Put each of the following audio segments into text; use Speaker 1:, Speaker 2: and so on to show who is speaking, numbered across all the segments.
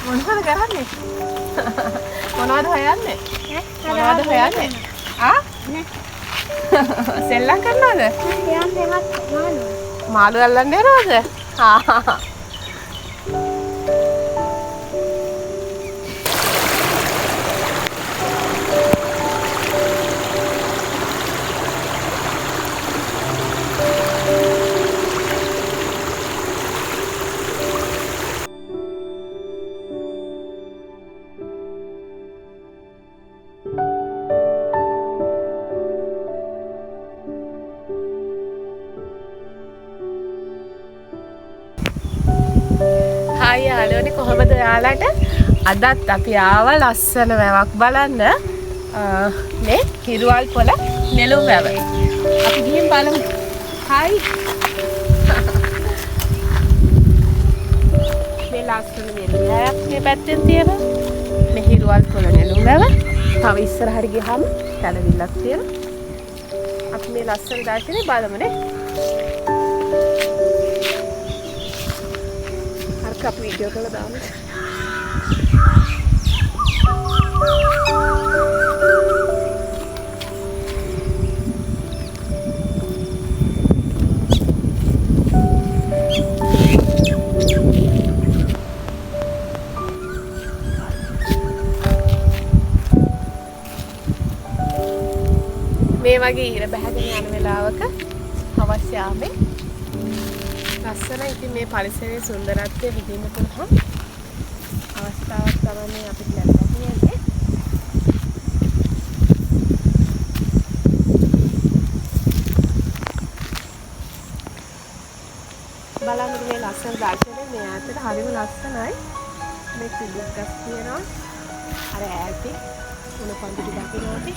Speaker 1: මොනවද කරන්නේ? මොනවද හොයන්නේ? මොනවද හොයන්නේ? ආ? සෙල්ලම් කරනවද? මාළු අල්ලන්න යනවද? ආ. යාළුවනේ කොහමද ඔයාලට අදත් අපි ආව ලස්සන වැවක් බලන්න මේ හිරුවල් පොළ නෙළුම් වැව. අපි ගිහින් බලමු. හයි. මේ ලස්සන මෙලියක් මේ පැත්තෙන් තියෙනවා. මේ හිරුවල් පොළ නෙළුම් වැව. තව ඉස්සරහට ගියහම කැලවිල්ලක් තියෙනවා. අපි මේ ලස්සන දර්ශනේ බලමුනේ. Aku video kalau dalam මේ වගේ ඉර බහගෙන යන වෙලාවක අවශ්‍ය ආවේ ලස්සන ඉතින් මේ පරිසරයේ සුන්දරත්වය විඳින්න පුළුවන් අවස්ථාවක් තමයි අපිට ලැබලා තියෙන්නේ. බලන්න මේ ලස්සන දර්ශනය මේ ඈතට හරිම ලස්සනයි. මේ පිළිගස් තියෙනවා. අර ඈතේ උණ පඳුරු දකින්නෝටි.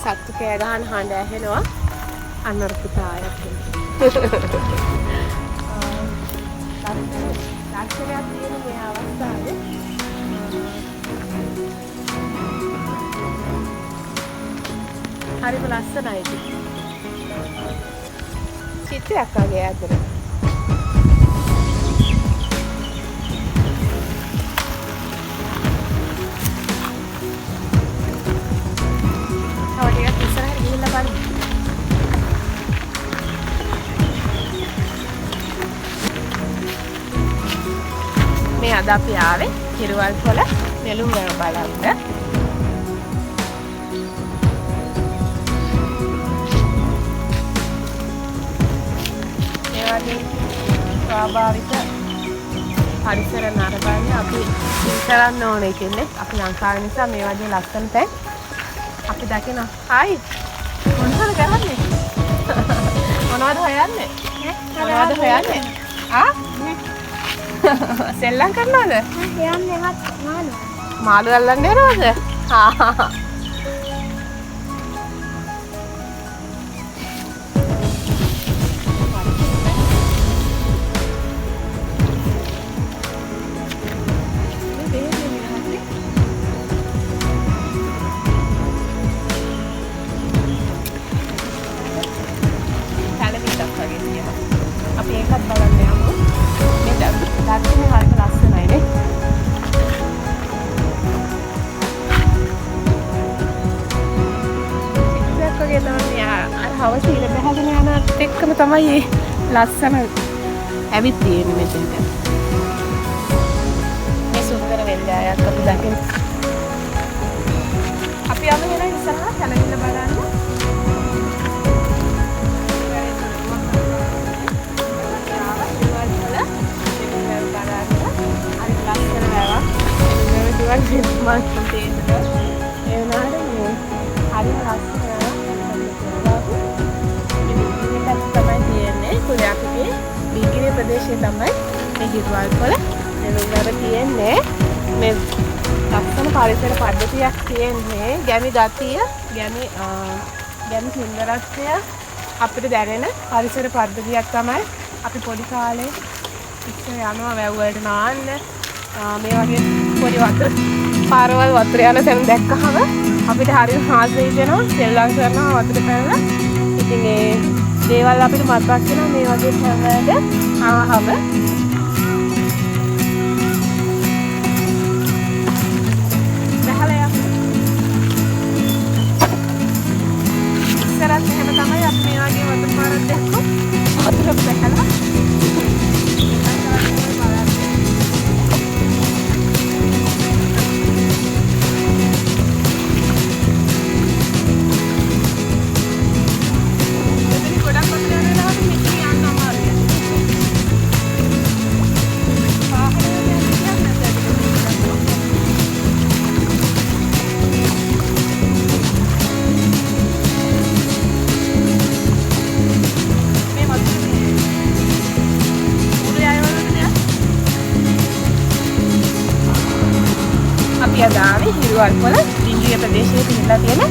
Speaker 1: සත්තු කෑ ගහන හඬ ඇහෙනවා. අන්නර පුතා ආයක් දර්ශනයක් තියෙන මේ අවස්ථාවේ හරිම ලස්සනයි ඉතින්. චිත්‍රයක් වගේ ඇතර. තව ටිකක් ඉස්සරහට ගිහිල්ලා බලමු. මේ අද අපි ආවේ හිරුවල් පොළ නෙළුම් වැව බලන්න. ඒ වගේ ස්වාභාවික පරිසර නරඹන්න අපි ඉස්සරන්න ඕනේ ඉතින්නේ. අපි ලංකාවේ නිසා මේ වගේ ලස්සන තැන් අපි දකිනවා. හයි. මොනවද කරන්නේ? මොනවද හොයන්නේ? මොනවද හොයන්නේ? ආ? සෙල්ලම් කරනවද? මාළු අල්ලන්න යනවද? ආ. අපි ඒකත් බලන්න යමු. මේ දර්ශනේ හරිම ලස්සනයි නේ. චිත්‍රයක් වගේ තමයි අර හවස ඉර බහගෙන යනත් එක්කම තමයි ලස්සන ඇවිත් තියෙන්නේ මෙතෙන්ට. මේ සුන්දර වෙල්යායක් අපි දකින්න. අපි යමු නේද ඉස්සරහට කැලවිල්ල බලන්න. මම තේරෙන්නේ ඒ වුණාට මේ හරිම ලස්සනක් තමයි තියෙන්නේ. කුලයාපිටියේ බීගිරි ප්‍රදේශයේ තමයි මේ හිරුවල් පොළ නෙළුම් වැව තියෙන්නේ. මේ ලස්සන පරිසර පද්ධතියක් තියෙන්නේ. ගැමි ගතිය, ගැමි සුන්දරත්වය අපිට දැනෙන පරිසර පද්ධතියක් තමයි අපි පොඩි කාලේ ඉස්සර යනවා වැව් වලට නාන්න. මේ වගේ පොඩි වතුර පාරවල් වතුර යන තැන දැක්කහම අපිට හරියට ආසයි වෙනවා. සෙල්ලම් කරනවා වතුර පැනලා. ඉතින් ඒ දේවල් අපිට මතක් වෙනවා මේ වගේ තැන්වලට ආවම. ගාවේ හිරුවල්පොළ ඩිංගිරිය ප්‍රදේශයේ තියෙන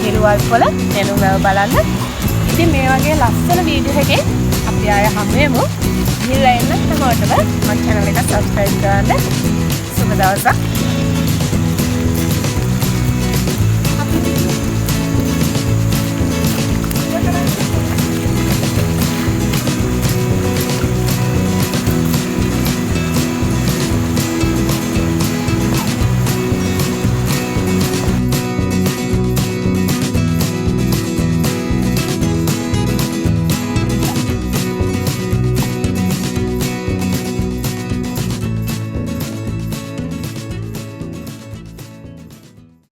Speaker 1: හිරුවල්පොළ නෙළුම් වැව බලන්න. ඉතින් මේ වගේ ලස්සන වීඩියෝ එකකින් අපි ආය හමු වෙමු. ගිහිල්ලා එන්න හැමෝටම මගේ channel එක subscribe කරන්න. සුබ දවසක්.